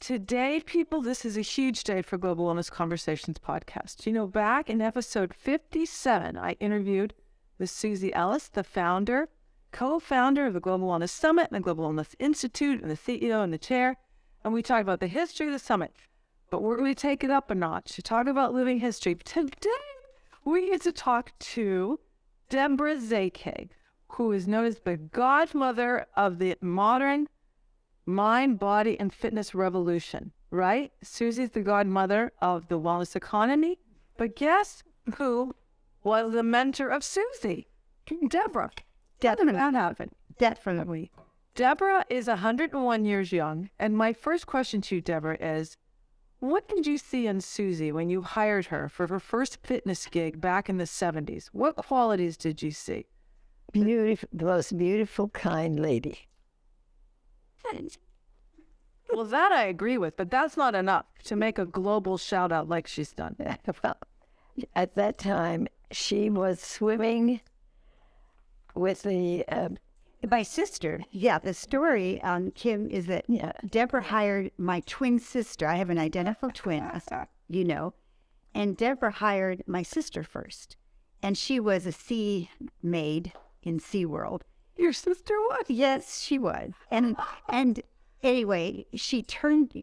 Today, people, this is a huge day for Global Wellness Conversations podcast. You know, back in episode 57, I interviewed with Susie Ellis, the founder, co-founder of the Global Wellness Summit and the Global Wellness Institute, and the CEO and the chair. And we talked about the history of the summit. But we're going to take it up a notch to talk about living history. Today, we get to talk to Deborah Szekley, who is known as the godmother of the modern mind, body, and fitness revolution, right? Susie's the godmother of the wellness economy. But guess who was the mentor of Susie? Deborah. How did that happen? Definitely. Deborah is 101 years young. And my first question to you, Deborah, is what did you see in Susie when you hired her for her first fitness gig back in the 70s? What qualities did you see? Beautiful, the most beautiful, kind lady. Well, that I agree with, but that's not enough to make a global shout out like she's done. Well, at that time, she was swimming with my sister. Yeah, the story, Kim, is that Deborah hired my twin sister. I have an identical twin, you know, and Deborah hired my sister first, and she was a sea maid in SeaWorld. Your sister was? Yes, she was. And anyway, she turned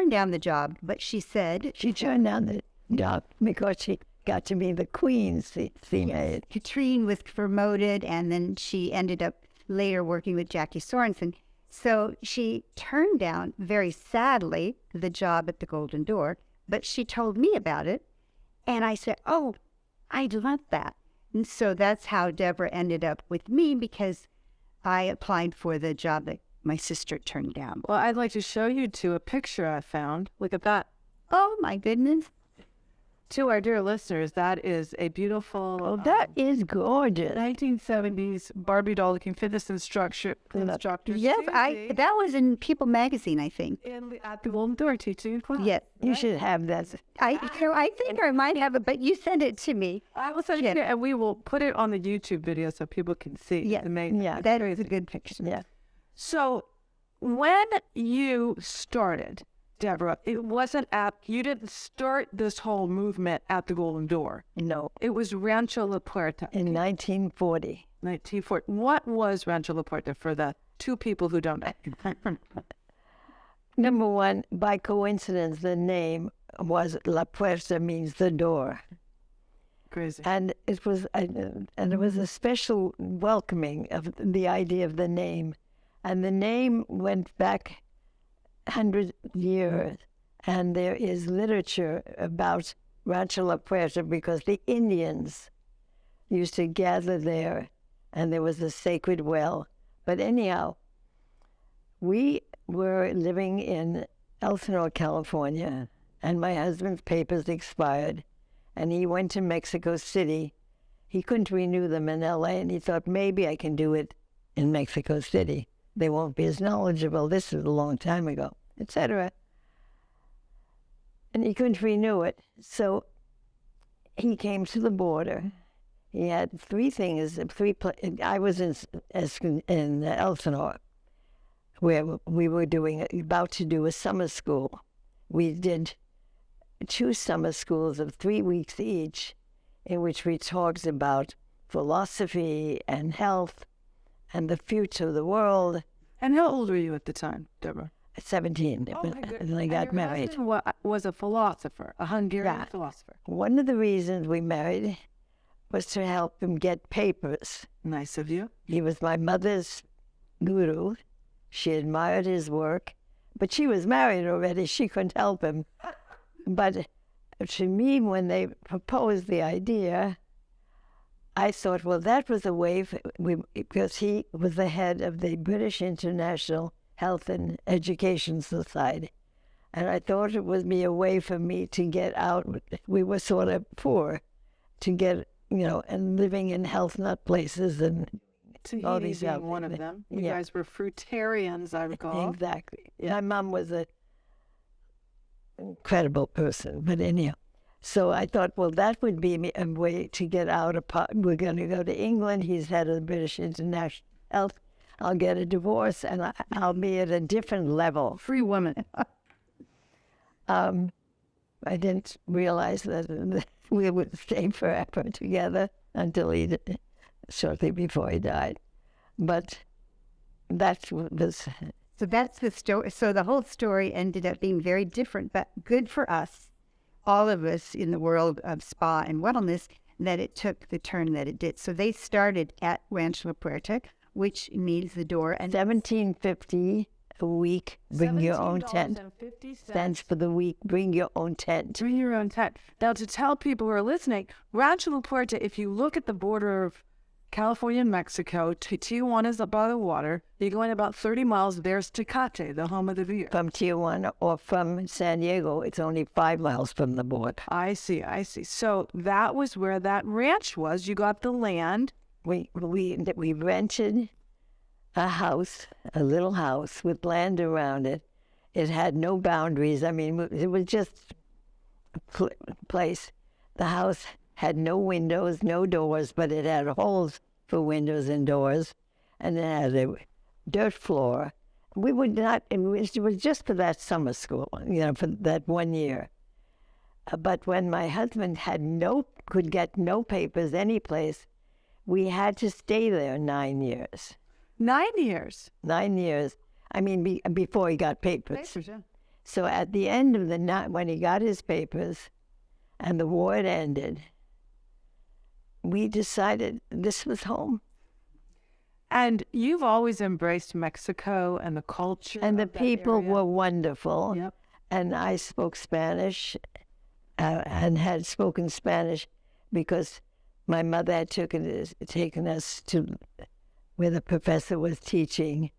down the job, but she said she turned down the job because she got to be the queen's sea maid. Katrine was promoted, and then she ended up later working with Jackie Sorensen. So she turned down, very sadly, the job at the Golden Door, but she told me about it, and I said, oh, I'd love that. And so that's how Deborah ended up with me, because I applied for the job that my sister turned down. Well, I'd like to show you a picture I found. Look at that. Oh, my goodness. To our dear listeners, that is a beautiful... Oh, that is gorgeous. 1970s Barbie doll-looking fitness instructor. Yes, that was in People magazine, I think. At the Golden Door teaching class. Yes. You should have that. I think I might have it, but you send it to me. I will send it to you, and we will put it on the YouTube video so people can see. Yes. It's amazing. Yeah, that is a good picture. Yeah. So when you started, Deborah, it wasn't you didn't start this whole movement at the Golden Door. No. It was Rancho La Puerta. In 1940. 1940. What was Rancho La Puerta for the two people who don't know? Number one, by coincidence, the name was La Puerta, means the door. Crazy. And it was a special welcoming of the idea of the name. And the name went back 100 years, and there is literature about Rancho La Puerta because the Indians used to gather there, and there was a sacred well. But anyhow, we were living in Elsinore, California, and my husband's papers expired, and he went to Mexico City. He couldn't renew them in L.A., and he thought, maybe I can do it in Mexico City. They won't be as knowledgeable. This is a long time ago, etc. And he couldn't renew it. So he came to the border. He had three things. I was in Elsinore, where we were about to do a summer school. We did 2 summer schools of 3 weeks each, in which we talked about philosophy and health and the future of the world. And how old were you at the time, Deborah? 17. Oh, my goodness. And I got married. Your husband was a philosopher, a Hungarian philosopher. One of the reasons we married was to help him get papers. Nice of you. He was my mother's guru. She admired his work, but she was married already. She couldn't help him. But to me, when they proposed the idea, I thought, well, that was a way, because he was the head of the British International Health and Education Society. And I thought it would be a way for me to get out. We were sort of poor, to get, and living in health nut places and all these being one of them. You guys were fruitarians, I recall. Exactly. My mom was an incredible person, but anyhow. So I thought, well, that would be a way to get out. We're going to go to England. He's head of the British International Health. I'll get a divorce, and I'll be at a different level. Free woman. I didn't realize that we would stay forever together until shortly before he died. But that was... So that's the story. So the whole story ended up being very different, but good for us, all of us in the world of spa and wellness, that it took the turn that it did. So they started at Rancho La Puerta, which means the door. And $17.50 a week, bring your own tent. Cents for the week, bring your own tent. Bring your own tent. Now, to tell people who are listening, Rancho La Puerta, if you look at the border of California and Mexico, Tijuana is up by the water. You're going about 30 miles. There's Tecate, the home of the beer. From Tijuana or from San Diego, it's only 5 miles from the border. I see. So that was where that ranch was. You got the land. We rented a house, a little house with land around it. It had no boundaries. I mean, it was just a place. The house had no windows, no doors, but it had holes for windows and doors, and it had a dirt floor. We would not, it was just for that summer school, for that 1 year. But when my husband could get no papers anyplace, we had to stay there 9 years. 9 years? 9 years. I mean, before he got papers. Yeah. So at the end of the night, when he got his papers and the war had ended, we decided this was home. And you've always embraced Mexico and the culture. And the people were wonderful. Yep. And I spoke Spanish and had spoken Spanish because my mother had taken us to where the professor was teaching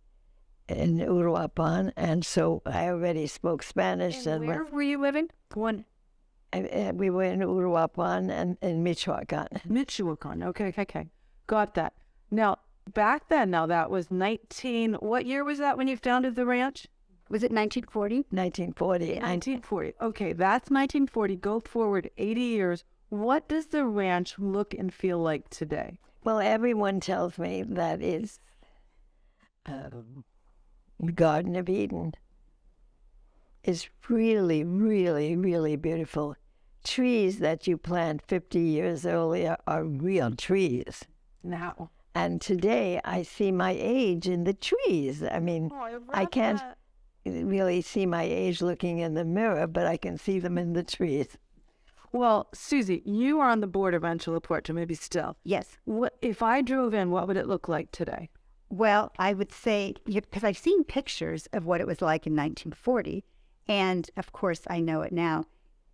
in Uruapan. And so I already spoke Spanish. And where were you living? We were in Uruapan and in Michoacan. Michoacan. Okay. Got that. Now, back then, that was what year was that when you founded the ranch? Was it 1940? 1940. 1940. Okay, that's 1940. Go forward 80 years. What does the ranch look and feel like today? Well, everyone tells me that it's the Garden of Eden. It's really, really, really beautiful. Trees that you plant 50 years earlier are real trees. Now. And today I see my age in the trees. I mean, I can't really see my age looking in the mirror, but I can see them in the trees. Well, Susie, you are on the board of Rancho La Puerta, maybe still. Yes. If I drove in, what would it look like today? Well, I would say, because I've seen pictures of what it was like in 1940, and of course I know it now.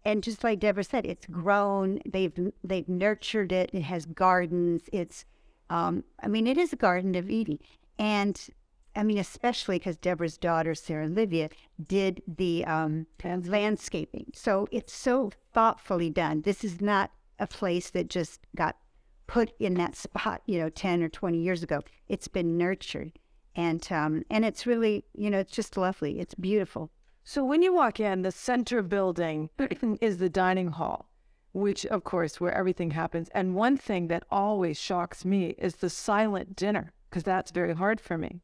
And just like Deborah said, it's grown. They've nurtured it. It has gardens. It's, it is a Garden of Eden. And especially because Deborah's daughter, Sarah Livia, did the landscaping. So it's so thoughtfully done. This is not a place that just got put in that spot, 10 or 20 years ago. It's been nurtured. And it's really, it's just lovely. It's beautiful. So when you walk in, the center building is the dining hall, which, of course, where everything happens. And one thing that always shocks me is the silent dinner, because that's very hard for me.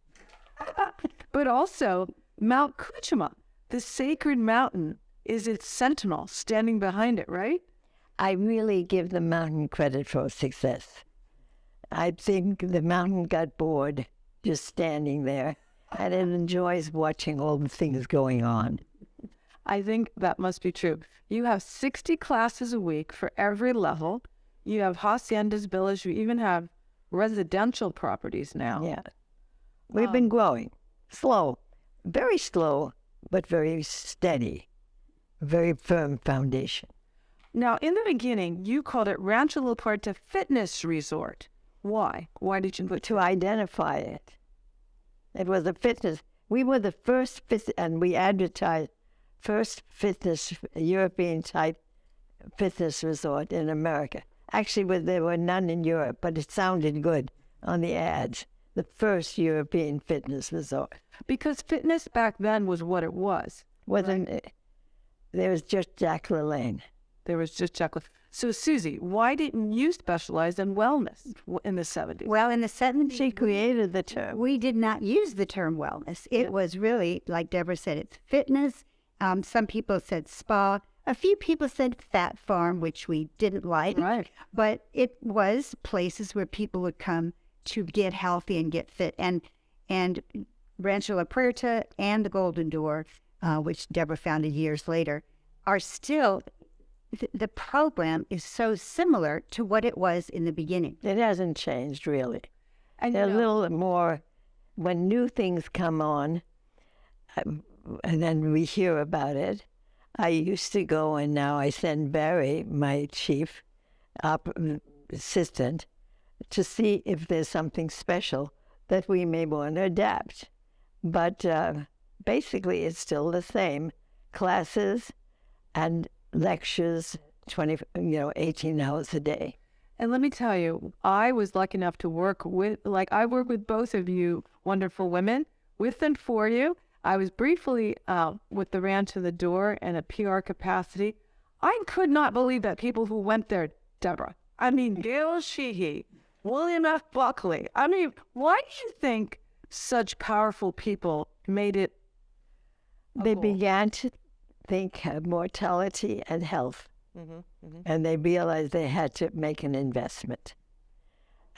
But also, Mount Kuchuma, the sacred mountain, is its sentinel standing behind it, right? I really give the mountain credit for success. I think the mountain got bored just standing there, and it enjoys watching all the things going on. I think that must be true. You have 60 classes a week for every level. You have haciendas, villas. You even have residential properties now. Yeah. We've been growing. Slow. Very slow, but very steady. Very firm foundation. Now, in the beginning, you called it Rancho La Puerta Fitness Resort. Why? Why did you put to identify it? It was a fitness. We were the first and we advertised first fitness, European-type fitness resort in America. Actually, there were none in Europe, but it sounded good on the ads. The first European fitness resort. Because fitness back then was what it was. There was just Jack LaLanne. There was just Szekely. So, Susie, why didn't you specialize in wellness in the 70s? Well, in the 70s, she created the term. We did not use the term wellness. It was really, like Deborah said, it's fitness Some people said spa. A few people said fat farm, which we didn't like. Right. But it was places where people would come to get healthy and get fit. And Rancho La Puerta and the Golden Door, which Deborah founded years later, are still, the program is so similar to what it was in the beginning. It hasn't changed, really. And They're a little more, when new things come on, and then we hear about it. I used to go, and now I send Barry, my chief assistant, to see if there's something special that we may want to adapt. But basically, it's still the same. Classes and lectures, 18 hours a day. And let me tell you, I was lucky enough to work with, I work with both of you wonderful women, with and for you. I was briefly with the Rancho the Door in a PR capacity. I could not believe that people who went there, Deborah. I mean, Gail Sheehy, William F. Buckley. I mean, why do you think such powerful people made it? They began to think of mortality and health. And they realized they had to make an investment.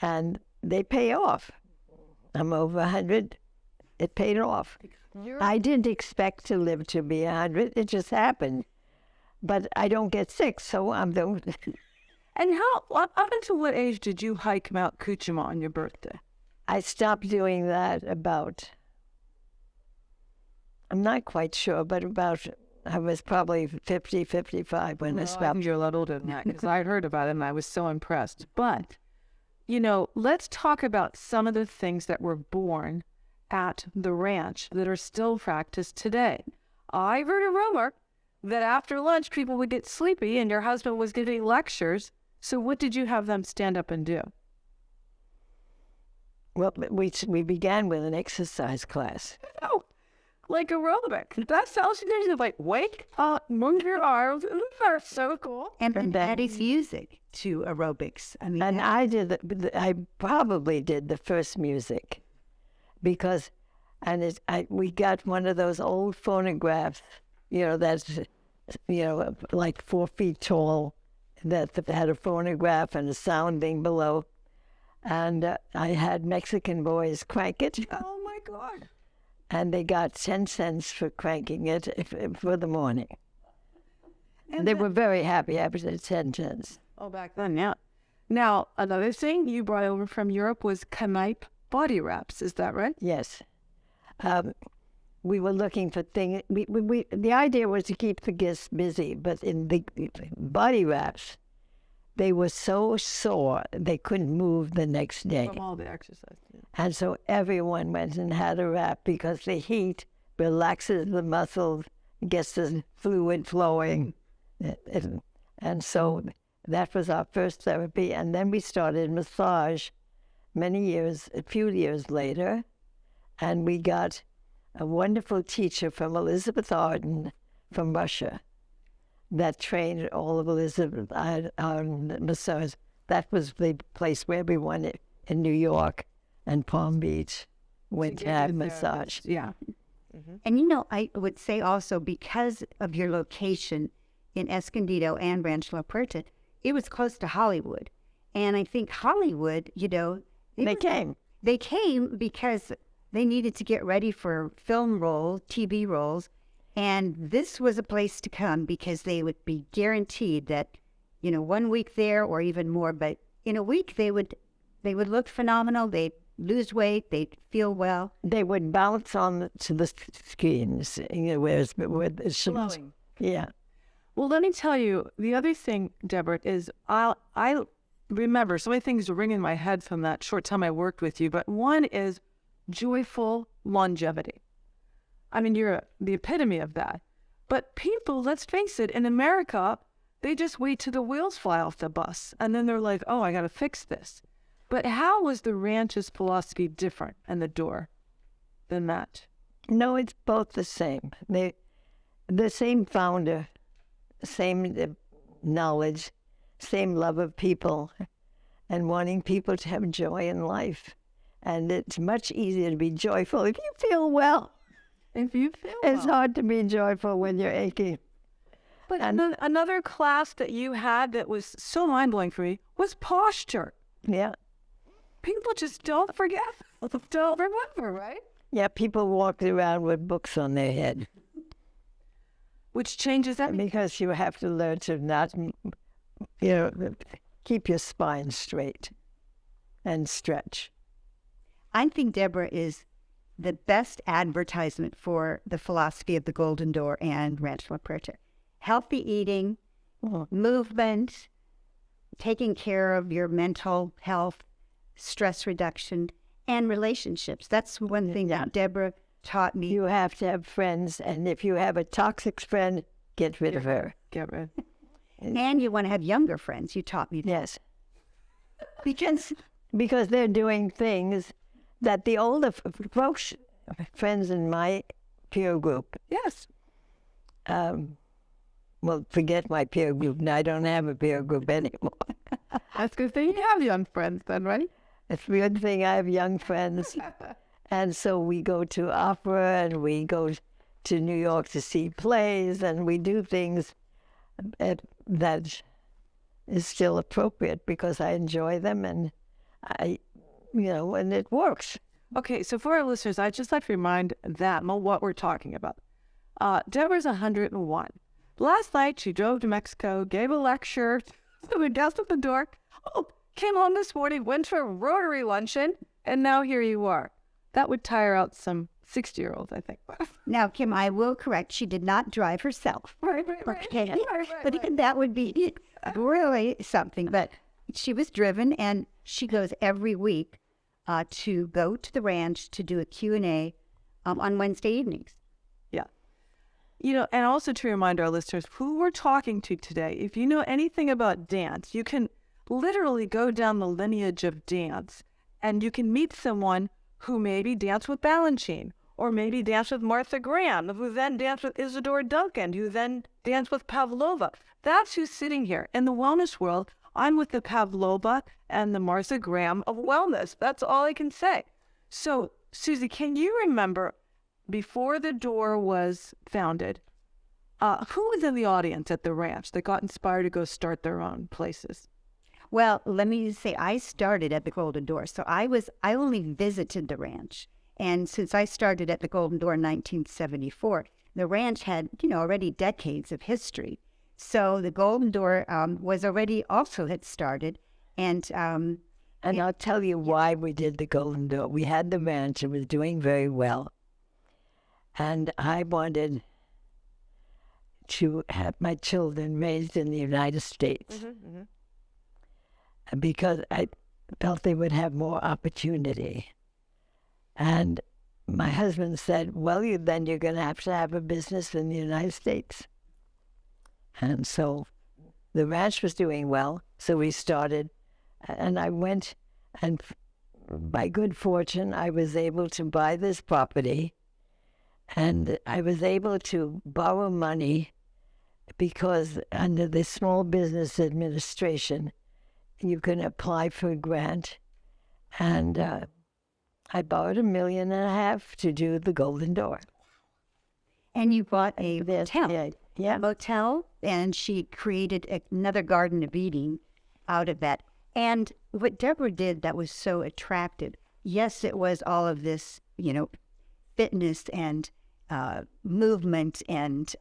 And they pay off. I'm over 100. It paid off. I didn't expect to live to be 100. It just happened. But I don't get sick, so I'm doing. And up until what age did you hike Mount Kuchima on your birthday? I stopped doing that about, I'm not quite sure, but I was probably 50, 55 when I I stopped. think you're a lot older than that, because I heard about it and I was so impressed. But, let's talk about some of the things that were born at the ranch that are still practiced today. I heard a rumor that after lunch people would get sleepy and your husband was giving lectures. So what did you have them stand up and do? Well, we began with an exercise class. Oh, like aerobic. That sounds like wake up, move your arms. That's so cool. And adding music to aerobics. I mean, And I probably did the first music because, we got one of those old phonographs, that's, like 4 feet tall, that had a phonograph and a sounding below. And I had Mexican boys crank it. Oh my God. And they got 10 cents for cranking it for the morning. And they were very happy after the 10 cents. Oh, back then, yeah. Now, another thing you brought over from Europe was knipe body wraps. Is that right? Yes. We were looking for things. The idea was to keep the guests busy, but in the body wraps, they were so sore they couldn't move the next day. From all the exercise. Yeah. And so everyone went and had a wrap because the heat relaxes the muscles, gets the fluid flowing. And so that was our first therapy. And then we started massage a few years later. And we got a wonderful teacher from Elizabeth Arden from Russia that trained all of Elizabeth on massage. That was the place where everyone in New York and Palm Beach went to have massage. Yeah. And I would say also because of your location in Escondido and Rancho La Puerta, it was close to Hollywood. And I think Hollywood, They came because they needed to get ready for film roles, TV roles. And this was a place to come because they would be guaranteed that, 1 week there or even more. But in a week, they would look phenomenal. They'd lose weight. They'd feel well. They would bounce to the screens, where it's Flowing. Yeah. Well, let me tell you, the other thing, Deborah, is I remember so many things ring in my head from that short time I worked with you. But one is joyful longevity. I mean, you're the epitome of that. But people, let's face it, in America, they just wait till the wheels fly off the bus. And then they're like, oh, I got to fix this. But how was the ranch's philosophy different and the door than that? No, it's both the same. The same founder, same knowledge, same love of people, and wanting people to have joy in life. And it's much easier to be joyful if you feel well. If you feel It's well. hard to be joyful when you're aching. But another class that you had that was so mind-blowing for me was posture. Yeah. People just don't forget, don't remember, right? Yeah, people walk around with books on their head Which changes everything. because you have to learn to not, keep your spine straight and stretch. I think Deborah is the best advertisement for the philosophy of the Golden Door and Rancho La Puerta. Healthy eating, movement, taking care of your mental health, stress reduction, and relationships. That's one thing that Deborah taught me. You have to have friends, and if you have a toxic friend, get rid of her. Get rid. And you want to have younger friends. You taught me that. Yes. Because they're doing things that the older folks, friends in my peer group, Yes. well, forget my peer group. Now I don't have a peer group anymore. That's a good thing you have young friends then, right? It's a good thing I have young friends. And so we go to opera and we go to New York to see plays and we do things that is still appropriate because I enjoy them and and it works. Okay, so for our listeners, I'd just like to remind them of what we're talking about. Deborah's 101. Last night, she drove to Mexico, gave a lecture, so we guessed at the door. Oh, came home this morning, went to a Rotary luncheon, and now here you are. That would tire out some 60-year-olds, I think. Now, Kim, I will correct. She did not drive herself. Right. Okay. But even that would be really something. But she was driven, and she goes every week to go to the ranch to do a Q&A on Wednesday evenings. Yeah. And also to remind our listeners who we're talking to today, if you know anything about dance, you can literally go down the lineage of dance and you can meet someone who maybe danced with Balanchine or maybe danced with Martha Graham, who then danced with Isadora Duncan, who then danced with Pavlova. That's who's sitting here. In the wellness world, I'm with the Pavlova and the Martha Graham of wellness. That's all I can say. So, Susie, can you remember before the door was founded, who was in the audience at the ranch that got inspired to go start their own places? Well, let me just say, I started at the Golden Door. So I only visited the ranch. And since I started at the Golden Door in 1974, the ranch had, already decades of history. So the Golden Door was already also had started. And I'll tell you why we did the Golden Door. We had the ranch. It was doing very well. And I wanted to have my children raised in the United States because I felt they would have more opportunity. And my husband said, well, then you're going to have a business in the United States. And so the ranch was doing well, so we started. And I went, and by good fortune, I was able to buy this property. And I was able to borrow money because under the Small Business Administration, you can apply for a grant. And I borrowed $1.5 million to do the Golden Door. And you bought a motel. Yeah. Motel, and she created another Garden of Eden out of that. And what Deborah did that was so attractive, yes, it was all of this, fitness and movement and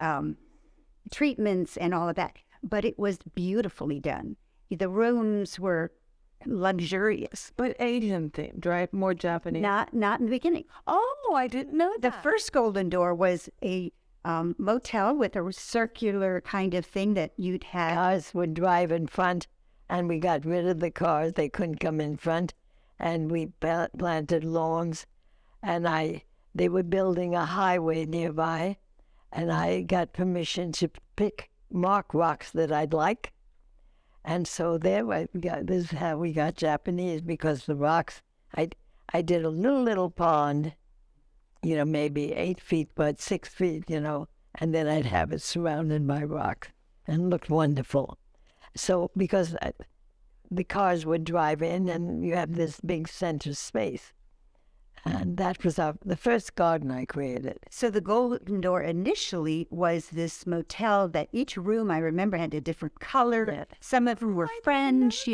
treatments and all of that, but it was beautifully done. The rooms were luxurious. But Asian themed, right? More Japanese. Not in the beginning. Oh, I didn't know that. The first Golden Door was a motel with a circular kind of thing that you'd have. Cars would drive in front, and we got rid of the cars. They couldn't come in front, and we planted lawns, and they were building a highway nearby, and I got permission to mark rocks that I'd like. And so this is how we got Japanese, because the rocks, I did a little pond, maybe 8 feet, but 6 feet, and then I'd have it surrounded by rocks and looked wonderful. So because the cars would drive in and you have this big center space. And that was the first garden I created. So the Golden Door initially was this motel that each room, I remember, had a different color. Yeah. Some of them were French.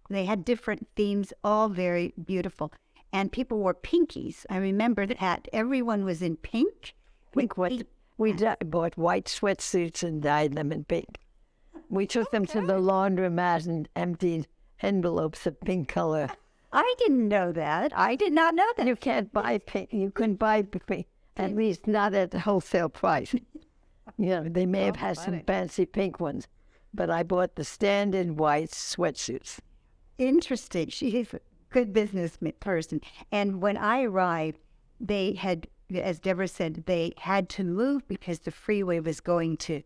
They had different themes, all very beautiful. And people wore pinkies. I remember that everyone was in pink. We bought white sweatsuits and dyed them in pink. We took them to the laundromat and emptied envelopes of pink color. I didn't know that. I did not know that. You can't buy pink. You couldn't buy pink, at least not at the wholesale price. They may have had some fancy pink ones, but I bought the standard white sweatsuits. Interesting. She's a good business person. And when I arrived, they had, as Deborah said, they had to move because the freeway was going to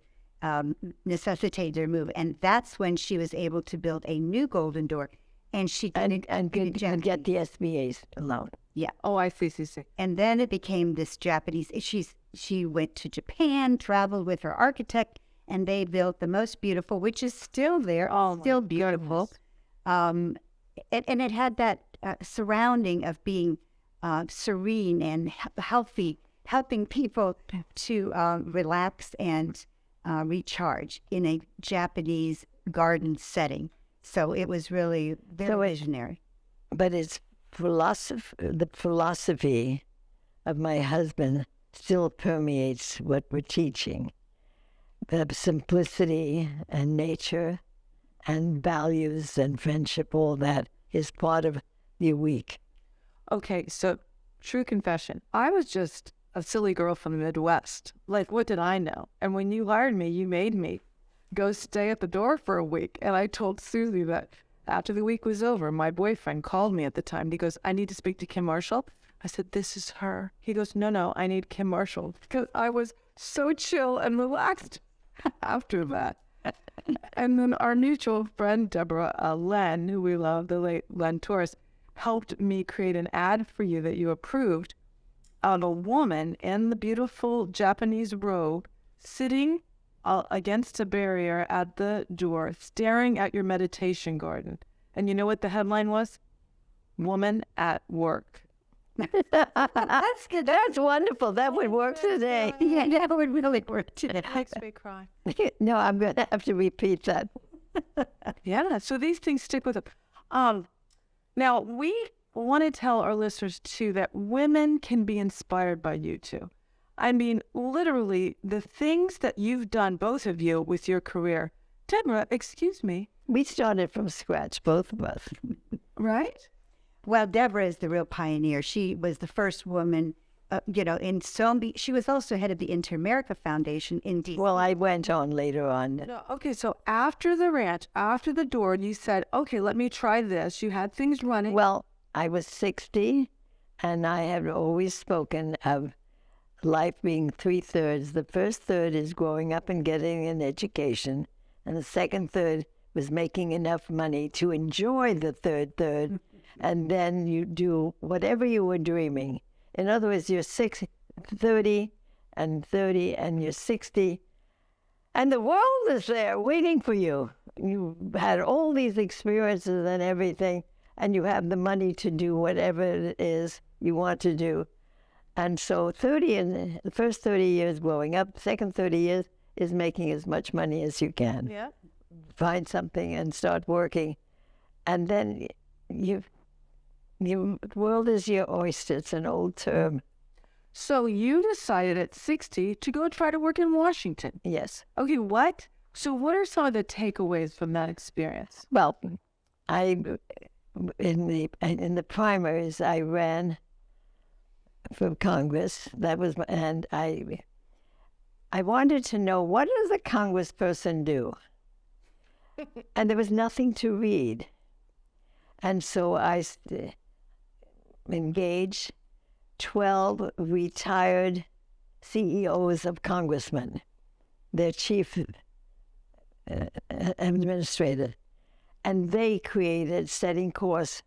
necessitate their move. And that's when she was able to build a new Golden Door. And she and get the SBA's loan. Yeah. Oh, I see. And then it became this Japanese. She went to Japan, traveled with her architect, and they built the most beautiful, which is still there, still beautiful. And it had that surrounding of being serene and healthy, helping people to relax and recharge in a Japanese garden setting. So it was really very visionary. But it's the philosophy of my husband still permeates what we're teaching. The simplicity and nature and values and friendship, all that is part of the week. Okay, so true confession. I was just a silly girl from the Midwest. Like, what did I know? And when you hired me, you made me go stay at the door for a week. And I told Susie that after the week was over, my boyfriend called me at the time. And he goes, I need to speak to Kim Marshall. I said, this is her. He goes, no, I need Kim Marshall. Because I was so chill and relaxed after that. And then our mutual friend, Deborah Len, who we love, the late Len Torres, helped me create an ad for you that you approved of a woman in the beautiful Japanese robe sitting against a barrier at the door, staring at your meditation garden. And you know what the headline was? Woman at work. That's good. That's wonderful. That would work today. Yeah, that would really work today. It makes me cry. No, I'm going to have to repeat that. Yeah, so these things stick with them. Now, we want to tell our listeners, too, that women can be inspired by you, too. I mean, literally, the things that you've done, both of you, with your career. Deborah, excuse me. We started from scratch, both of us. Right? Well, Deborah is the real pioneer. She was the first woman, in Sombi. She was also head of the Inter-America Foundation in D.C. Well, I went on later on. No, okay, so after the ranch, after the door, you said, okay, let me try this. You had things running. Well, I was 60, and I have always spoken of life being 3/3. The first third is growing up and getting an education, and the second third was making enough money to enjoy the third, and then you do whatever you were dreaming. In other words, you're 30 and you're 60, and the world is there waiting for you. You had all these experiences and everything, and you have the money to do whatever it is you want to do. And so 30 in the first 30 years growing up, second 30 years is making as much money as you can. Yeah. Find something and start working. And then the world is your oyster. It's an old term. So you decided at 60 to go try to work in Washington. Yes. Okay, what? So what are some of the takeaways from that experience? Well, in the primaries, I ran for Congress. And I wanted to know, what does a congressperson do? And there was nothing to read. And so I engaged 12 retired CEOs of congressmen, their chief administrator. And they created Setting Course,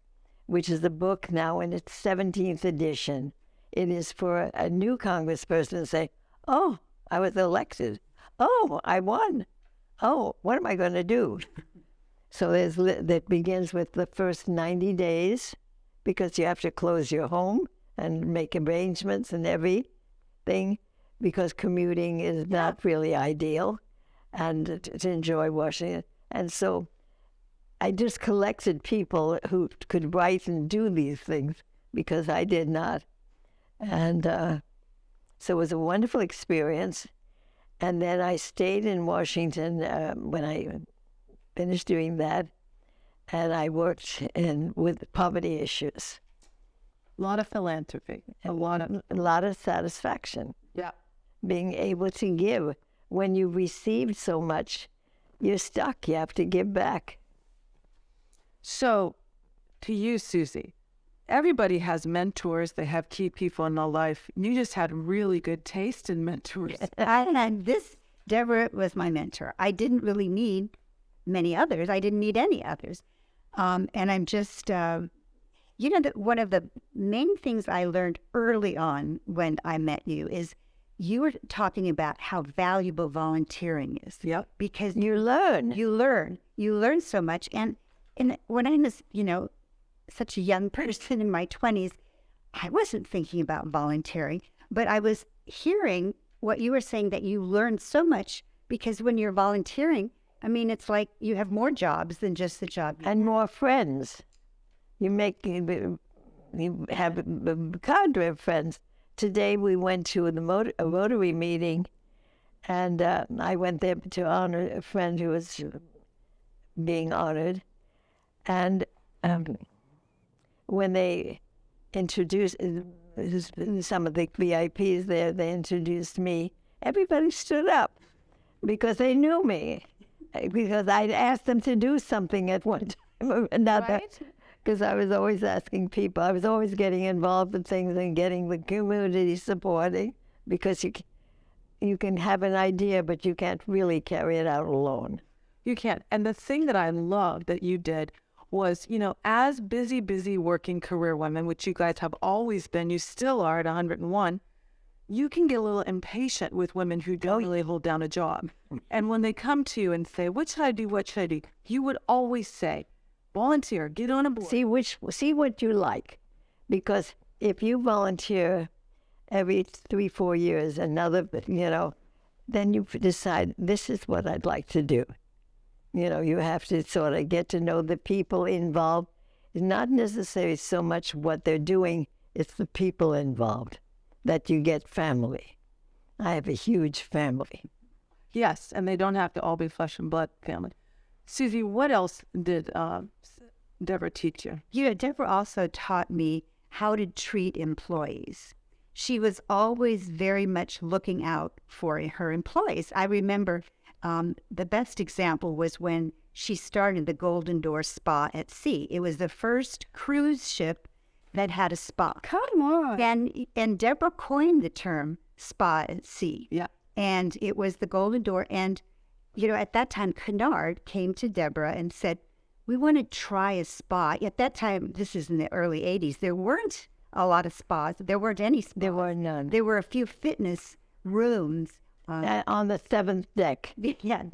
which is a book now in its 17th edition. It is for a new congressperson to say, oh, I was elected. Oh, I won. Oh, what am I going to do? So that begins with the first 90 days, because you have to close your home and make arrangements and everything, because commuting is not really ideal, and to enjoy Washington. And so I just collected people who could write and do these things, because I did not. And so it was a wonderful experience. And then I stayed in Washington when I finished doing that, and I worked with poverty issues. A lot of philanthropy, a lot of satisfaction. Yeah. Being able to give. When you received so much, you're stuck. You have to give back. So, to you, Susie, everybody has mentors. They have key people in their life. You just had really good taste in mentors. Deborah was my mentor. I didn't really need many others. I didn't need any others. And I'm just, one of the main things I learned early on when I met you is you were talking about how valuable volunteering is. Yep. Because you learn so much. And when I was, such a young person in my 20s, I wasn't thinking about volunteering, but I was hearing what you were saying, that you learned so much, because when you're volunteering, I mean, it's like you have more jobs than just the job. And more friends. You have a cadre of friends. Today we went to a Rotary meeting, and I went there to honor a friend who was being honored. And when they introduced some of the VIPs there, they introduced me. Everybody stood up because they knew me, because I'd asked them to do something at one time or another. Right? Because I was always asking people. I was always getting involved in things and getting the community supporting, because you can have an idea, but you can't really carry it out alone. You can't. And the thing that I love that you did was, as busy working career women, which you guys have always been, you still are at 101, you can get a little impatient with women who don't really hold down a job. And when they come to you and say, what should I do? You would always say, volunteer, get on a board. See what you like. Because if you volunteer every 3-4 years, then you decide, this is what I'd like to do. You have to sort of get to know the people involved. It's not necessarily so much what they're doing, it's the people involved, that you get family. I have a huge family. Yes, and they don't have to all be flesh and blood family. Susie, what else did Deborah teach you? Deborah also taught me how to treat employees. She was always very much looking out for her employees. I remember the best example was when she started the Golden Door Spa at sea. It was the first cruise ship that had a spa. Come on. And Deborah coined the term spa at sea. Yeah. And it was the Golden Door. And at that time, Kennard came to Deborah and said, we want to try a spa. At that time, this is in the early 80s, there weren't a lot of spas. There weren't any spas. There were none. There were a few fitness rooms. On the 7th deck. Yeah.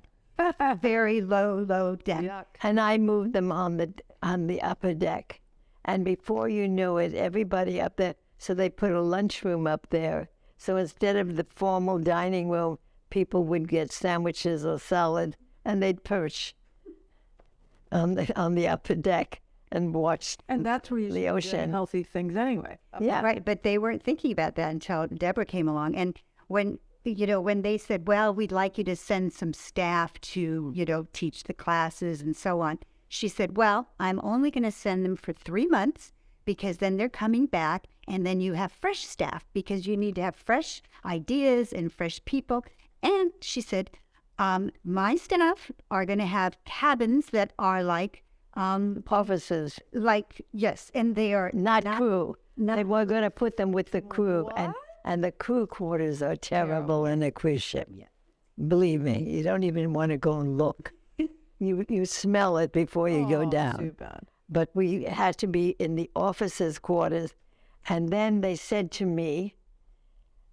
Very low deck. Yuck. And I moved them on the upper deck. And before you knew it, everybody up there, so they put a lunchroom up there. So instead of the formal dining room, people would get sandwiches or salad, and they'd perch on the upper deck and watch And that's where you the should be ocean. doing healthy things anyway. Yeah. Right. But they weren't thinking about that until Deborah came along. And when they said, well, we'd like you to send some staff to, teach the classes and so on, she said, well, I'm only going to send them for 3 months, because then they're coming back, and then you have fresh staff, because you need to have fresh ideas and fresh people. And she said, my staff are going to have cabins that are like offices. Yes, and they are Not crew. They were going to put them with the crew. What? And the crew quarters are terrible in a cruise ship. Yeah. Believe me, you don't even want to go and look. You smell it before you go down. Too bad. But we had to be in the officers' quarters. And then they said to me,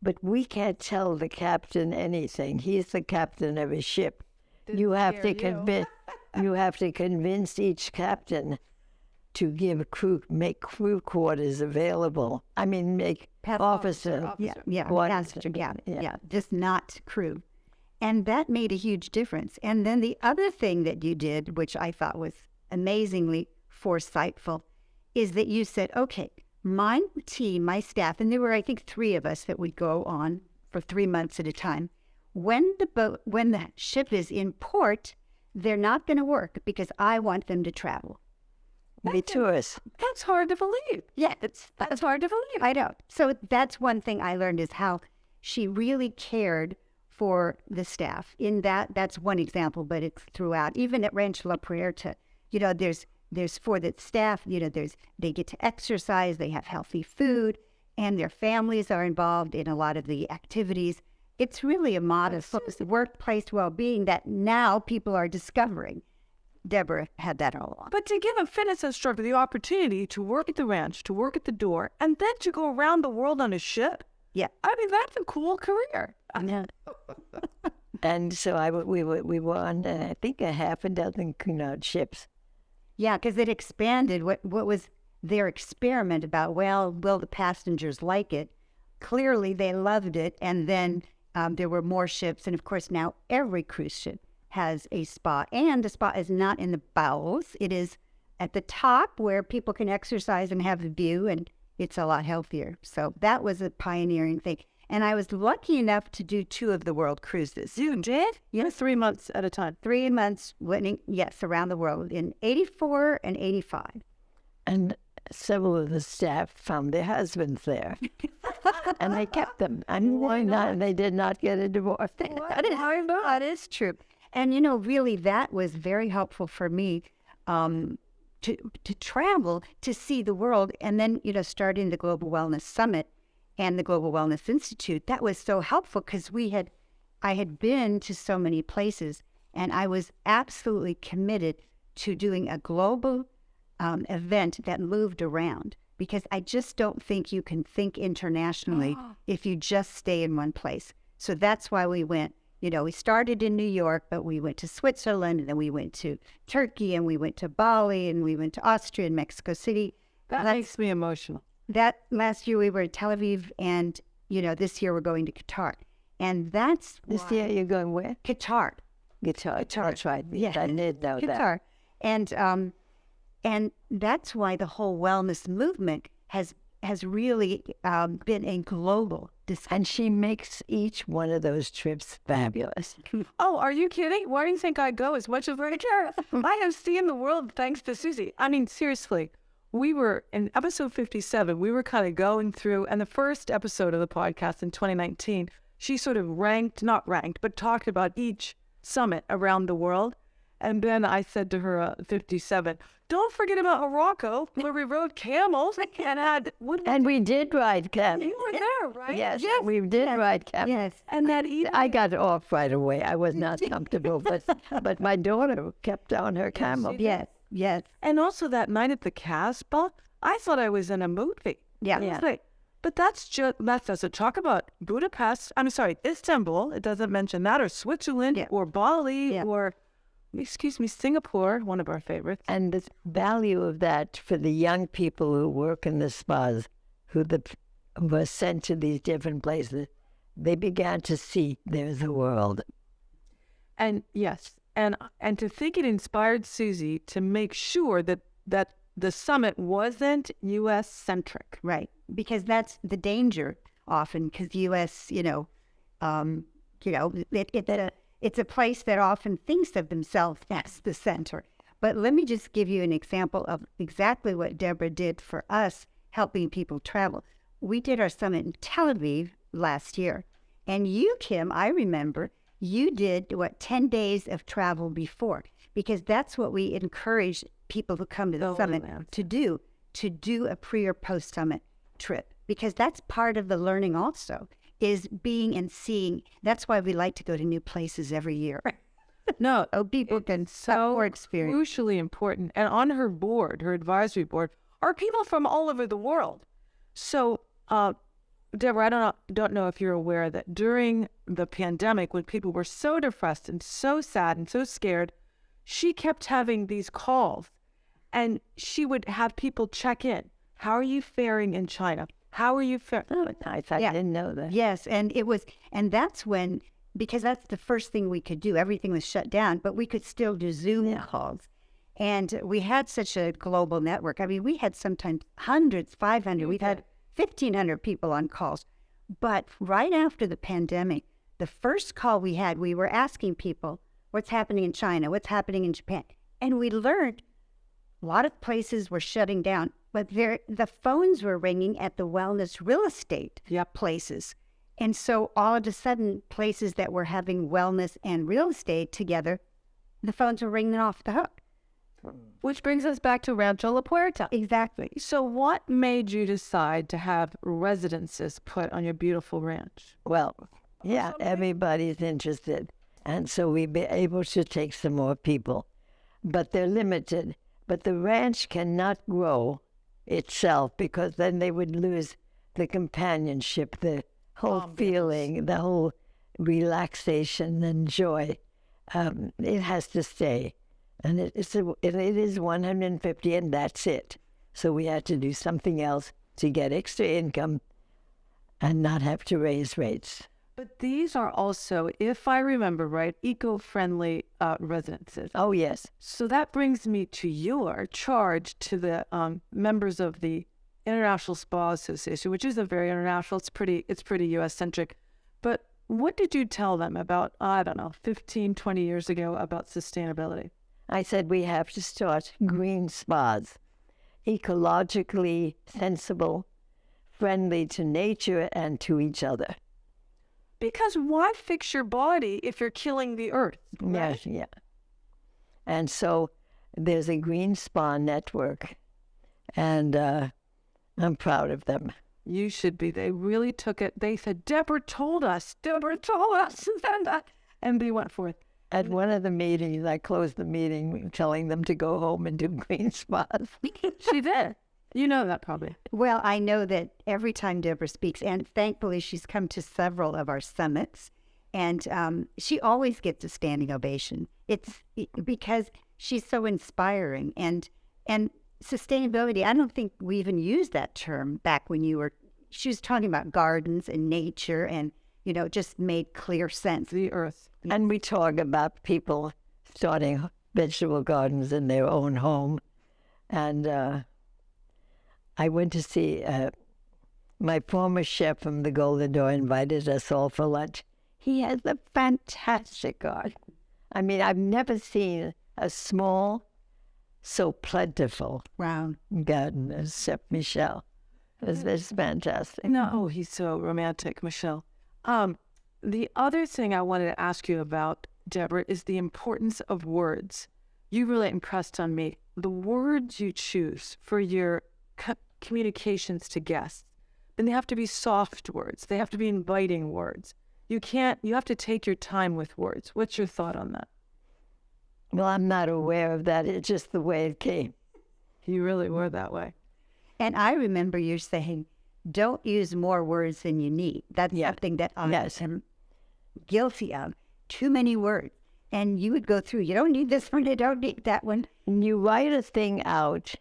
but we can't tell the captain anything. He's the captain of a ship. You have to convince each captain to make crew quarters available. I mean, make officer. Passenger, just not crew. And that made a huge difference. And then the other thing that you did, which I thought was amazingly foresightful, is that you said, okay, my team, my staff, and there were, I think, 3 of us that would go on for 3 months at a time. When the ship is in port, they're not going to work because I want them to travel. Be tourists. That's hard to believe. Yeah, that's hard to believe. I know. So that's one thing I learned is how she really cared for the staff. In that's one example, but it's throughout. Even at Rancho La Puerta, there's for the staff, they get to exercise, they have healthy food, and their families are involved in a lot of the activities. It's really a modest workplace well-being that now people are discovering. Deborah had that all along. But to give a fitness instructor the opportunity to work at the ranch, to work at the door, and then to go around the world on a ship, I mean, that's a cool career. Yeah. And so we were on, I think, a half a dozen ships. Yeah, because it expanded. What was their experiment about? Well, will the passengers like it? Clearly, they loved it. And then there were more ships. And of course, now every cruise ship has a spa. And the spa is not in the bows. It is at the top where people can exercise and have a view. And it's a lot healthier. So that was a pioneering thing. And I was lucky enough to do 2 of the world cruises. You did? Yeah. 3 months at a time. 3 months, around the world in 84 and 85. And several of the staff found their husbands there. And they kept them. And why not? And they did not get a divorce. That is true. And, really that was very helpful for me to travel, to see the world. And then, starting the Global Wellness Summit and the Global Wellness Institute, that was so helpful because I had been to so many places, and I was absolutely committed to doing a global event that moved around, because I just don't think you can think internationally if you just stay in one place. So that's why we went, we started in New York, but we went to Switzerland, and then we went to Turkey, and we went to Bali, and we went to Austria and Mexico City. That makes me emotional. That last year we were in Tel Aviv, and this year we're going to Qatar, and that's this year you're going where? Qatar. That's right. Yes, I did know Qatar. That. And that's why the whole wellness movement has really been a global discussion. And she makes each one of those trips fabulous. Oh, are you kidding? Why do you think I go as much as I care? I have seen the world thanks to Susie. I mean, seriously. We were in episode 57, we were kind of going through, and the first episode of the podcast in 2019, she sort of not ranked, but talked about each summit around the world. And then I said to her, 57, don't forget about Morocco, where we rode camels and had... And we did ride camels. You were there, right? Yes, we did ride camels. Yes. And that evening... I got off right away. I was not comfortable, but my daughter kept on her camel. Yes. And also that night at the Casbah, I thought I was in a movie. Yeah. But that doesn't talk about Budapest. I'm sorry, Istanbul. It doesn't mention that, or Switzerland, or Bali, or, Singapore, one of our favorites. And the value of that for the young people who work in the spas, who were sent to these different places, they began to see there's a world. And yes. And to think it inspired Susie to make sure that the summit wasn't U.S. centric. Right. Because that's the danger often, because U.S., it's a place that often thinks of themselves as the center. But let me just give you an example of exactly what Deborah did for us, helping people travel. We did our summit in Tel Aviv last year. And you, Kim, I remember, you did, 10 days of travel before, because that's what we encourage people who come to the summit to do a pre or post summit trip, because that's part of the learning also, is being and seeing. That's why we like to go to new places every year. No, people can so experience. Crucially important. And on her board, her advisory board, are people from all over the world. So, Deborah, I don't know if you're aware that during the pandemic, when people were so depressed and so sad and so scared, she kept having these calls. And she would have people check in. How are you faring in China? How are you faring? Oh, nice. I didn't know that. Yes, and that's when, because that's the first thing we could do. Everything was shut down, but we could still do Zoom calls. And we had such a global network. I mean, we had sometimes hundreds, 500. We've had 1,500 people on calls. But right after the pandemic, the first call we had, we were asking people, what's happening in China? What's happening in Japan? And we learned a lot of places were shutting down, but the phones were ringing at the wellness real estate places. And so all of a sudden, places that were having wellness and real estate together, the phones were ringing off the hook. Which brings us back to Rancho La Puerta. Exactly. So what made you decide to have residences put on your beautiful ranch? Well, yeah, everybody's interested. And so we'd be able to take some more people. But they're limited. But the ranch cannot grow itself because then they would lose the companionship, the whole feeling, the whole relaxation and joy. It has to stay. And it is 150 and that's it. So we had to do something else to get extra income and not have to raise rates. But these are also, if I remember right, eco-friendly residences. Oh, yes. So that brings me to your charge to the members of the International Spa Association, which isn't very international. It's pretty U.S.-centric. But what did you tell them about, 15, 20 years ago about sustainability? I said we have to start green spas, ecologically sensible, friendly to nature and to each other. Because why fix your body if you're killing the earth? Right? Yes, yeah. And so there's a green spa network, and I'm proud of them. You should be. They really took it. They said, Deborah told us, and they went forth. At one of the meetings, I closed the meeting telling them to go home and do green spas. She did. You know that probably. Well, I know that every time Deborah speaks, and thankfully she's come to several of our summits, and she always gets a standing ovation. It's because she's so inspiring. And sustainability, I don't think we even used that term back when she was talking about gardens and nature and, it just made clear sense. The earth. And we talk about people starting vegetable gardens in their own home. And I went to see my former chef from the Golden Door invited us all for lunch. He has a fantastic garden. I mean, I've never seen a small, so plentiful garden as Chef Michel. It's fantastic. No, he's so romantic, Michelle. The other thing I wanted to ask you about, Deborah, is the importance of words. You really impressed on me. The words you choose for your communications to guests, and they have to be soft words. They have to be inviting words. You have to take your time with words. What's your thought on that? Well, I'm not aware of that. It's just the way it came. You really were that way. And I remember you saying, don't use more words than you need. That's something that I am guilty of. Too many words. And you would go through, you don't need this one, you don't need that one. You write a thing out,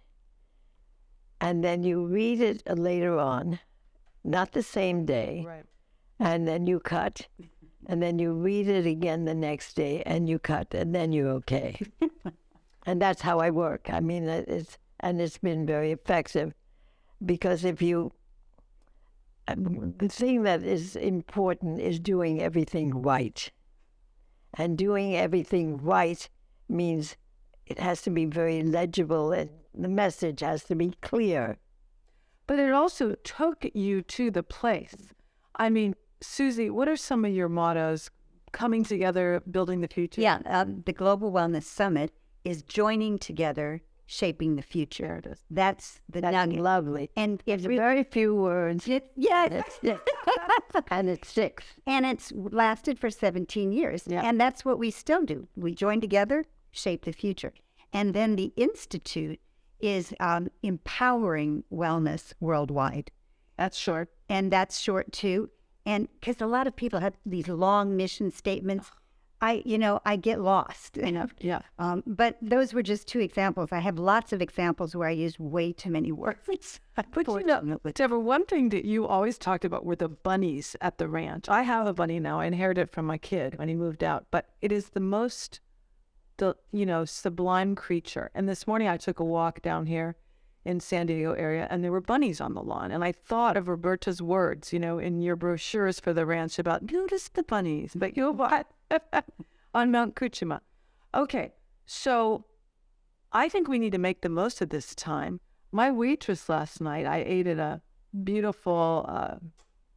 and then you read it later on, not the same day, Right. And then you cut, and then you read it again the next day, and you cut, and then you're okay. And that's how I work. I mean, it's been very effective, because the thing that is important is doing everything right. And doing everything right means it has to be very legible and the message has to be clear. But it also took you to the place. I mean, Susie, what are some of your mottos? Coming together, building the future? Yeah, the Global Wellness Summit is joining together, shaping the future. There it is. That's nugget. Lovely. And It's very few words. And it sticks. And it's lasted for 17 years. Yeah. And that's what we still do. We join together, shape the future. And then the Institute is empowering wellness worldwide. That's short. And that's short too. And because a lot of people have these long mission statements, I get lost. Yeah. But those were just two examples. I have lots of examples where I used way too many words. But Deborah, one thing that you always talked about were the bunnies at the ranch. I have a bunny now. I inherited it from my kid when he moved out. But it is the most, sublime creature. And this morning I took a walk down here in San Diego area, and there were bunnies on the lawn. And I thought of Roberta's words, in your brochures for the ranch about notice the bunnies, but you what? On Mount Kuchima. Okay, so I think we need to make the most of this time. My waitress last night, I ate at a beautiful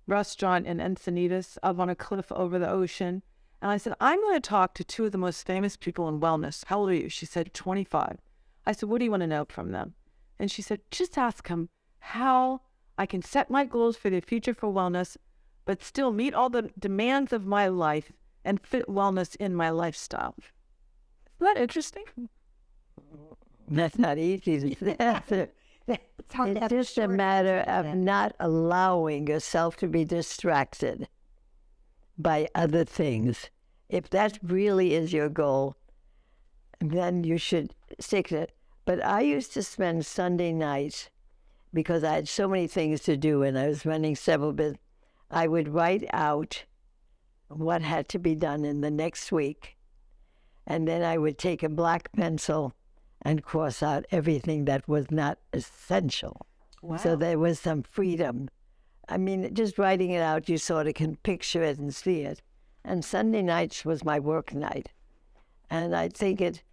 restaurant in Encinitas up on a cliff over the ocean. And I said, I'm going to talk to two of the most famous people in wellness. How old are you? She said, 25. I said, what do you want to know from them? And she said, just ask them how I can set my goals for the future for wellness, but still meet all the demands of my life and fit wellness in my lifestyle. Isn't that interesting? That's not easy to answer. It's just a matter of not allowing yourself to be distracted by other things. If that really is your goal, then you should stick to it. But I used to spend Sunday nights, because I had so many things to do and I was running several businesses, I would write out what had to be done in the next week. And then I would take a black pencil and cross out everything that was not essential. Wow. So there was some freedom. I mean, just writing it out, you sort of can picture it and see it. And Sunday nights was my work night. And I think it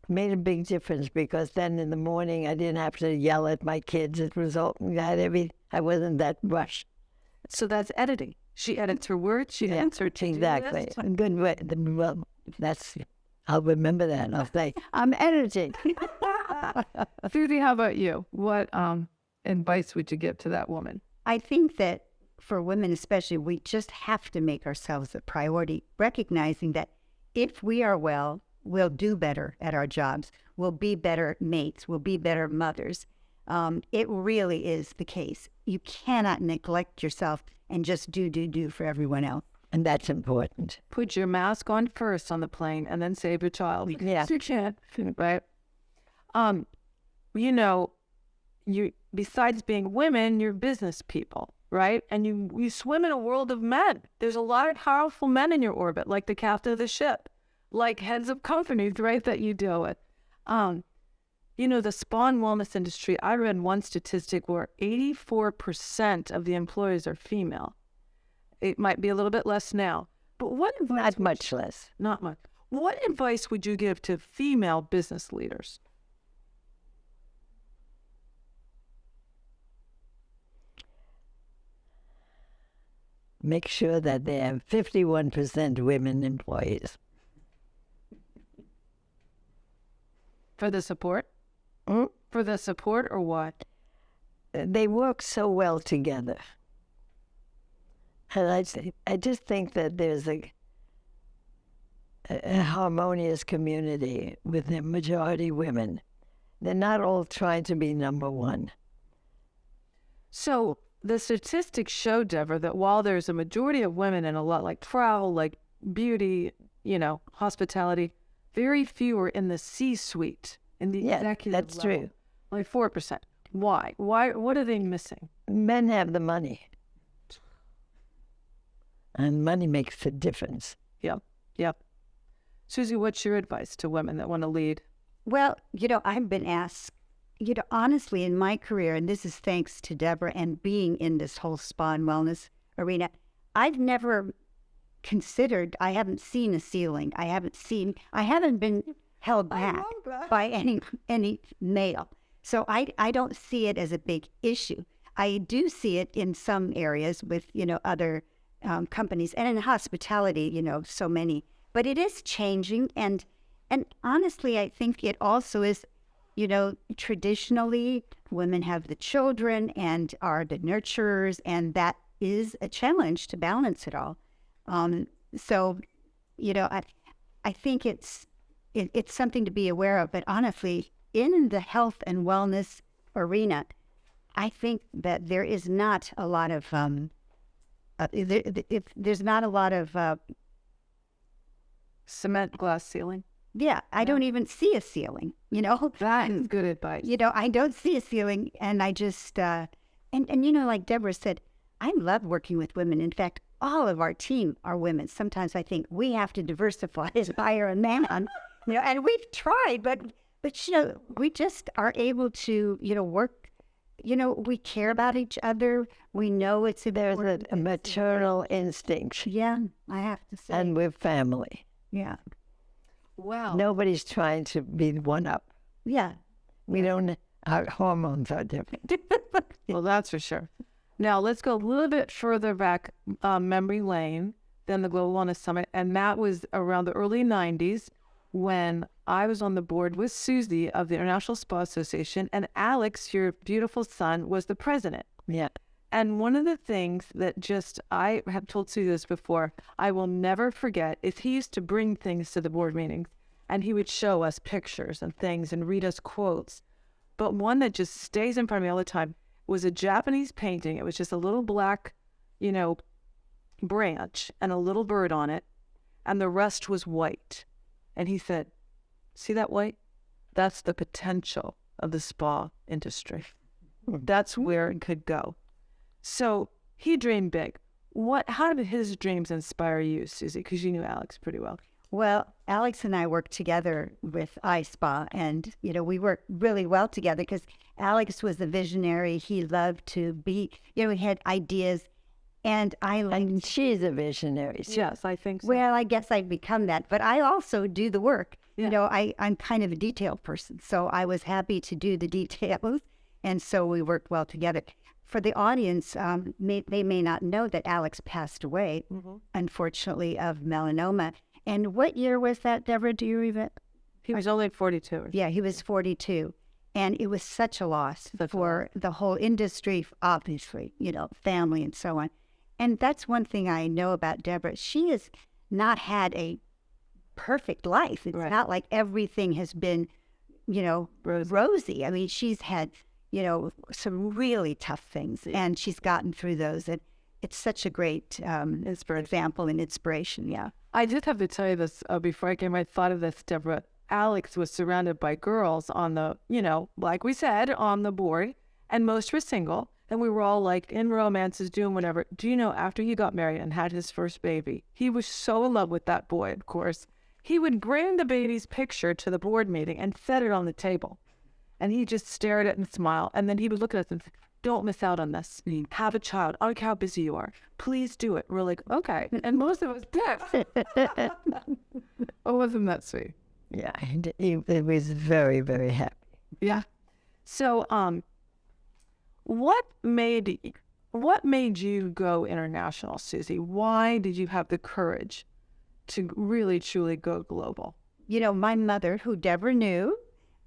made a big difference, because then in the morning I didn't have to yell at my kids. It was all, I wasn't that rushed. So that's editing. She edits her words. She edits her to-do exactly. list. Good way. Well, I'll remember that. I'll say, I'm editing. Susie, how about you? What advice would you give to that woman? I think that for women especially, we just have to make ourselves a priority, recognizing that if we are well, we'll do better at our jobs. We'll be better mates. We'll be better mothers. It really is the case. You cannot neglect yourself and just do for everyone else. And that's important. Put your mask on first on the plane and then save your child. Yeah. You can't, right? You besides being women, you're business people, right? And you swim in a world of men. There's a lot of powerful men in your orbit, like the captain of the ship, like heads of companies, right, that you deal with. The spa and wellness industry, I read one statistic where 84% of the employees are female. It might be a little bit less now, but what advice? Not much less. Not much. What advice would you give to female business leaders? Make sure that they have 51% women employees. For the support? Mm? For the support or what? They work so well together. And I just think that there's a harmonious community with the majority women. They're not all trying to be number one. So the statistics show, Deborah, that while there's a majority of women in a lot like travel, like beauty, hospitality, very few are in the C-suite, in the executive that's level. true. Like 4%. Why? What are they missing? Men have the money. And money makes a difference. Yep. Susie, what's your advice to women that want to lead? Well, I've been asked, honestly, in my career, and this is thanks to Deborah and being in this whole spa and wellness arena, I've never considered, I haven't seen a ceiling. I haven't been held back by any male. So I don't see it as a big issue. I do see it in some areas with, other companies, and in hospitality, so many. But it is changing, and honestly, I think it also is, traditionally, women have the children and are the nurturers, and that is a challenge to balance it all. So, I think it's something to be aware of. But honestly, in the health and wellness arena, I think that there is not a lot of there's not a lot of Cement glass ceiling. Yeah, I don't even see a ceiling, you know? That is good advice. You know, I don't see a ceiling, and I just, and you know, like Deborah said, I love working with women. In fact, all of our team are women. Sometimes I think we have to diversify and hire a man, you know, and we've tried, but you know, we just are able to, you know, work, you know, we care about each other. We know it's There's important. a maternal instinct, Yeah, I have to say. and we're family. Yeah. Wow. Nobody's trying to be one up. Yeah. We don't, our hormones are different. Well, that's for sure. Now, let's go a little bit further back, memory lane, than the Global Wellness Summit. And that was around the early 90s when I was on the board with Susie of the International Spa Association. And Alex, your beautiful son, was the president. Yeah. And one of the things that just, I have told Susie this before, I will never forget, is he used to bring things to the board meetings and he would show us pictures and things and read us quotes. But one that just stays in front of me all the time was a Japanese painting. It was just a little black, you know, branch and a little bird on it, and the rest was white. And he said, see that white? That's the potential of the spa industry. That's where it could go. So he dreamed big. How did his dreams inspire you, Susie? Because you knew Alex pretty well. Well, Alex and I worked together with iSpa, and, you know, we worked really well together because Alex was a visionary. He loved to be, you know, he had ideas, and And she's a visionary. So Yes, I think so. well, I guess I've become that, but I also do the work. Yeah. You know, I'm kind of a detail person, so I was happy to do the details, and so we worked well together. For the audience, they may not know that Alex passed away, unfortunately, of melanoma. And what year was that, Deborah? Do you even? He was only 42. Yeah, he was 42. And it was such a loss for the whole industry, obviously, you know, family and so on. And that's one thing I know about Deborah. She has not had a perfect life. It's Right. not like everything has been, you know, rosy. I mean, she's had, you know, some really tough things, and she's gotten through those. And it's such a great example and inspiration. Yeah. I did have to tell you this before I came. I thought of this, Deborah. Alex was surrounded by girls on the, you know, like we said, on the board, and most were single. And we were all like in romances, doing whatever. Do you know, after he got married and had his first baby, he was so in love with that boy, of course. He would bring the baby's picture to the board meeting and set it on the table. And he just stared at it and smiled. And then he would look at us and say, don't miss out on this. Have a child. I don't care how busy you are. Please do it. We're like, okay. And most of us did. Oh, wasn't that sweet? yeah, and he was very, very happy. Yeah. So, what made you go international, Susie? Why did you have the courage to really, truly go global? You know, my mother, who Deborah knew,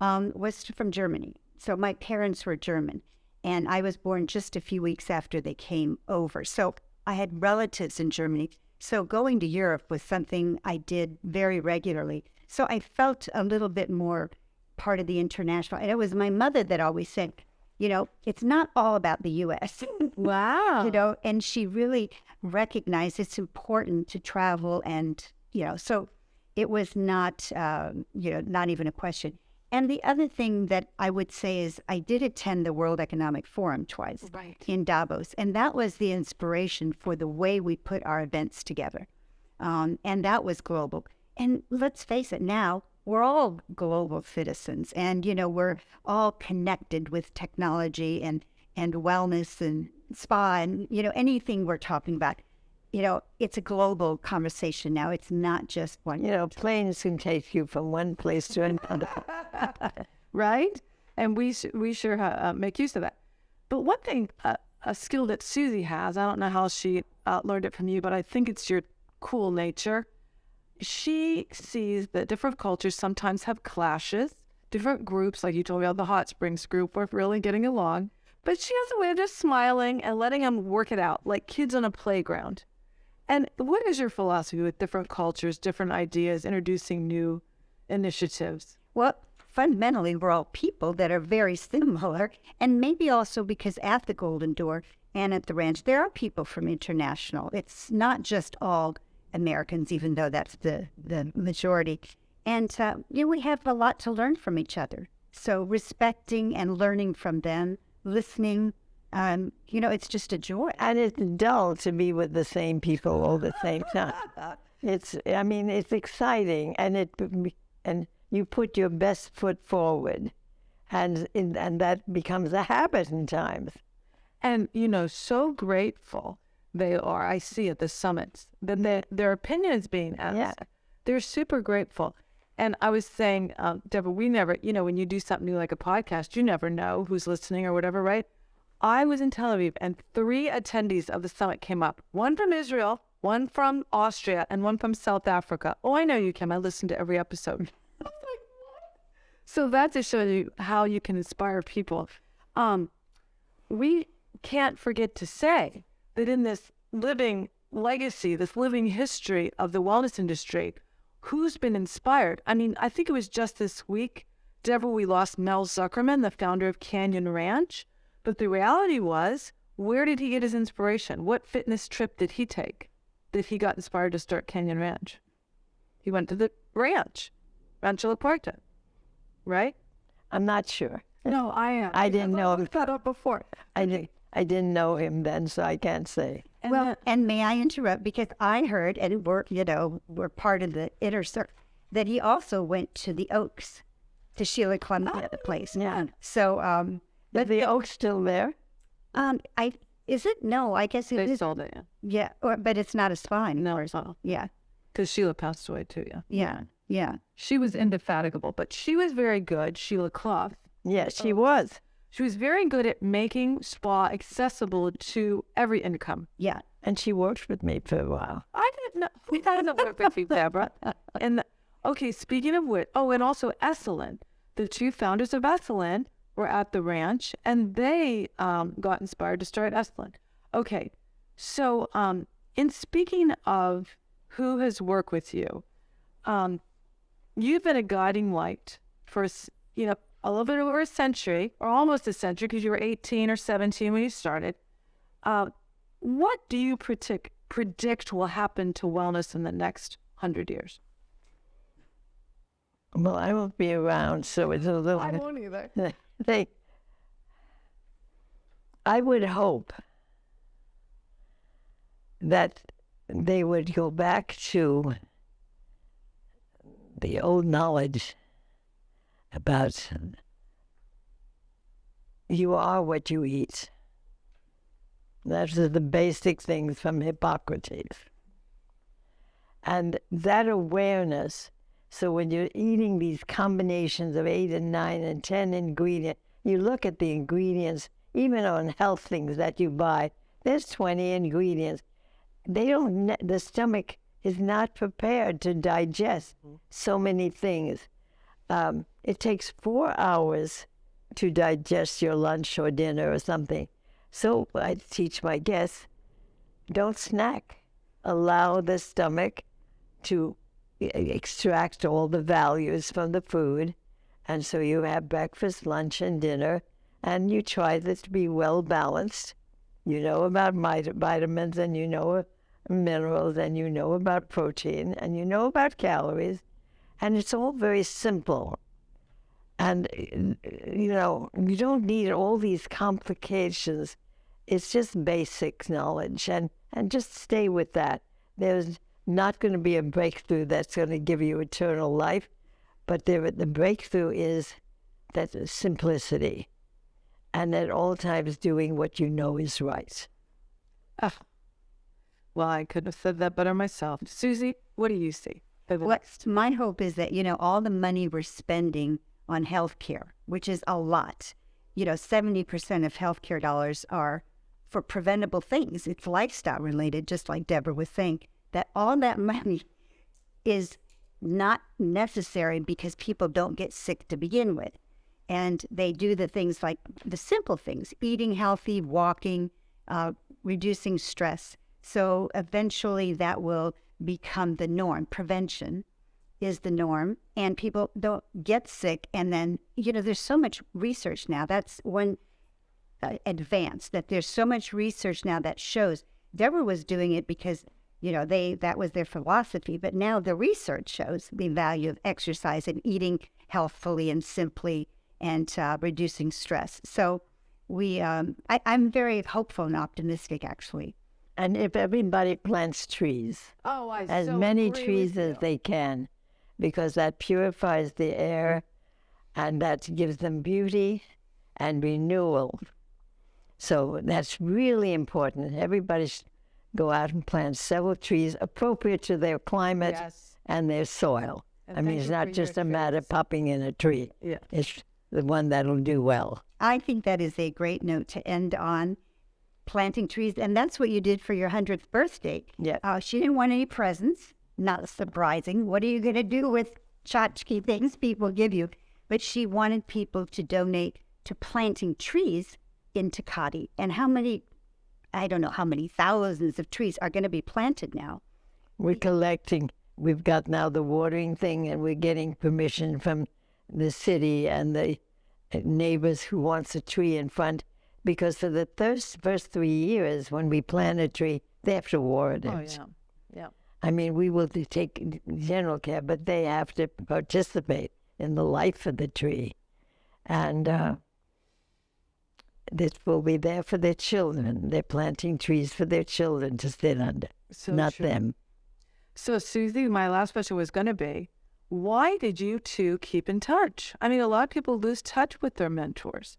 was from Germany. So my parents were German, and I was born just a few weeks after they came over. So I had relatives in Germany. So going to Europe was something I did very regularly. So I felt a little bit more part of the international. And it was my mother that always said, you know, it's not all about the U.S. Wow. You know, and she really recognized it's important to travel, and, you know, so it was not, you know, not even a question. And the other thing that I would say is I did attend the World Economic Forum twice in Davos, and that was the inspiration for the way we put our events together. And that was global. And let's face it, now we're all global citizens, and, you know, we're all connected with technology and wellness and spa and, you know, anything we're talking about. You know, it's a global conversation now. It's not just one. You know, planes can take you from one place to another. Right? And we sure make use of that. But one thing, a skill that Susie has, I don't know how she learned it from you, but I think it's your cool nature. She sees that different cultures sometimes have clashes. Different groups, like you told me about the Hot Springs group, were really getting along. But she has a way of just smiling and letting them work it out, like kids on a playground. And what is your philosophy with different cultures, different ideas, introducing new initiatives? Well, fundamentally, we're all people that are very similar. And maybe also because at the Golden Door and at the ranch, there are people from international. It's not just all Americans, even though that's the majority. And, we have a lot to learn from each other. So respecting and learning from them, listening, it's just a joy. And it's dull to be with the same people all the same time. It's exciting, and you put your best foot forward, and that becomes a habit in times. And, so grateful they are. I see at the summits that their opinion is being asked. Yeah. They're super grateful. And I was saying, Deborah, we never, when you do something new like a podcast, you never know who's listening or whatever, right? I was in Tel Aviv, and 3 attendees of the summit came up. One from Israel, one from Austria, and one from South Africa. Oh, I know you, Kim. I listened to every episode. I was like, what? So that to show you how you can inspire people. We can't forget to say that in this living legacy, this living history of the wellness industry, who's been inspired? I mean, I think it was just this week, Deborah, we lost Mel Zuckerman, the founder of Canyon Ranch. But the reality was, where did he get his inspiration? What fitness trip did he take that he got inspired to start Canyon Ranch? He went to the ranch, Rancho La Puerta, right? I'm not sure. No, I didn't know him. That up before. I didn't know him then, so I can't say. And may I interrupt? Because I heard, and we're part of the inner circle, that he also went to the Oaks, to Sheila Clement's place. Yeah. So, But the Oak's still there? Is it? No, I guess it They is. sold it, yeah. Yeah, but it's not a spa anymore. No, it's not. Yeah, Because Sheila passed away too, yeah. yeah. She was indefatigable, but she was very good, Sheila Clough. Yes, she was. She was very good at making spa accessible to every income. Yeah. And she worked with me for a while. I didn't know. Who doesn't work with you, Deborah? And okay, speaking of which, and also Esalen. The 2 founders of Esalen were at the ranch, and they got inspired to start Esalen. Okay, so in speaking of who has worked with you, you've been a guiding light for a little bit over a century, or almost a century, because you were 18 or 17 when you started. What do you predict will happen to wellness in the next 100 years? Well, I won't be around, so it's a little... I won't either. I would hope that they would go back to the old knowledge about you are what you eat. Those are the basic things from Hippocrates. And that awareness, so when you're eating these combinations of 8 and 9 and 10 ingredients, you look at the ingredients, even on health things that you buy, there's 20 ingredients. The stomach is not prepared to digest so many things. It takes 4 hours to digest your lunch or dinner or something. So I teach my guests, don't snack. Allow the stomach to extract all the values from the food. And so you have breakfast, lunch, and dinner, and you try this to be well balanced. You know about vitamins, and you know minerals, and you know about protein, and you know about calories. And it's all very simple. And, you don't need all these complications. It's just basic knowledge, and just stay with that. There's not going to be a breakthrough that's going to give you eternal life, but the breakthrough is that simplicity, and at all times doing what you know is right. Well, I couldn't have said that better myself. Susie, what do you see? My hope is that, all the money we're spending on healthcare, which is a lot, 70% of healthcare dollars are for preventable things. It's lifestyle related, just like Deborah was saying, that all that money is not necessary because people don't get sick to begin with. And they do the things like the simple things, eating healthy, walking, reducing stress. So eventually that will become the norm. Prevention is the norm, and people don't get sick. And then, there's so much research now. That's one advance, that there's so much research now that shows. Deborah was doing it because that was their philosophy. But now the research shows the value of exercise and eating healthfully and simply and reducing stress. So I'm very hopeful and optimistic, actually. And if everybody plants trees, as many trees as they can, because that purifies the air and that gives them beauty and renewal. So that's really important. Everybody should go out and plant several trees appropriate to their climate and their soil. I mean, it's not just a matter of popping in a tree. Yeah. It's the one that'll do well. I think that is a great note to end on, planting trees. And that's what you did for your 100th birthday. Yeah. She didn't want any presents. Not surprising. What are you going to do with tchotchke things people give you? But she wanted people to donate to planting trees in Szekely. And I don't know how many thousands of trees are going to be planted now. We're collecting. We've got now the watering thing, and we're getting permission from the city and the neighbors who wants a tree in front, because for the first 3 years when we plant a tree, they have to water it. Oh, yeah. I mean, we will take general care, but they have to participate in the life of the tree. And this will be there for their children. They're planting trees for their children to sit under, not them. So, Susie, my last question was going to be, why did you two keep in touch? I mean, a lot of people lose touch with their mentors.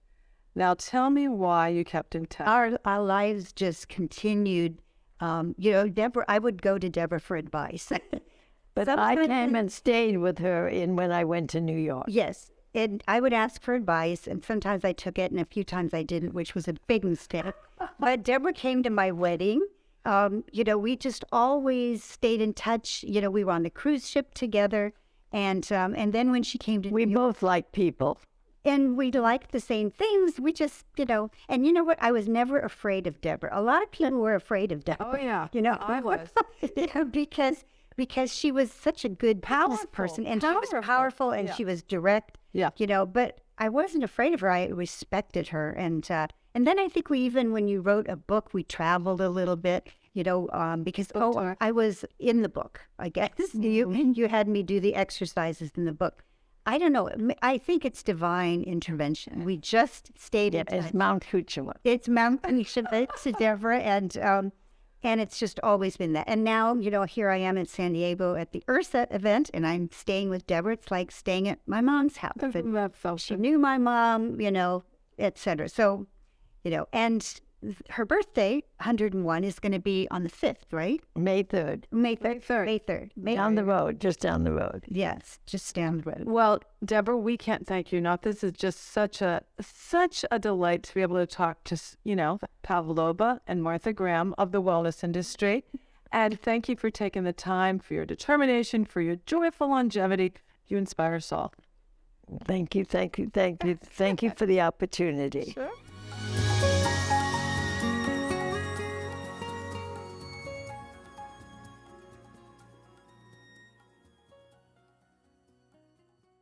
Now, tell me why you kept in touch. Our lives just continued. Deborah, I would go to Deborah for advice. But I came and stayed with her when I went to New York. Yes. And I would ask for advice, and sometimes I took it, and a few times I didn't, which was a big mistake. But Deborah came to my wedding. We just always stayed in touch. We were on the cruise ship together. And then when she came to We both like people. And we liked the same things. We just, and you know what? I was never afraid of Deborah. A lot of people were afraid of Deborah. Oh, yeah. I was. Because she was such a good business person, and she was powerful, and she was direct. Yeah. But I wasn't afraid of her. I respected her. And then I think when you wrote a book, we traveled a little bit, because I was in the book, I guess. You had me do the exercises in the book. I don't know. I think it's divine intervention. We just stayed in touch. It's Mount Kuchuma. It's Mount Kuchuma, it's Deborah, and it's just always been that. And now, here I am in San Diego at the URSA event, and I'm staying with Deborah. It's like staying at my mom's house. She knew my mom, et cetera. So, and her birthday, 101, is going to be on the 5th, right? May 3rd. May 3rd. Just down the road. Yes, just down the road. Well, Deborah, we can't thank you enough. This is just such a delight to be able to talk to, Pavlova and Martha Graham of the wellness industry. And thank you for taking the time, for your determination, for your joyful longevity. You inspire us all. Thank you for the opportunity. Sure.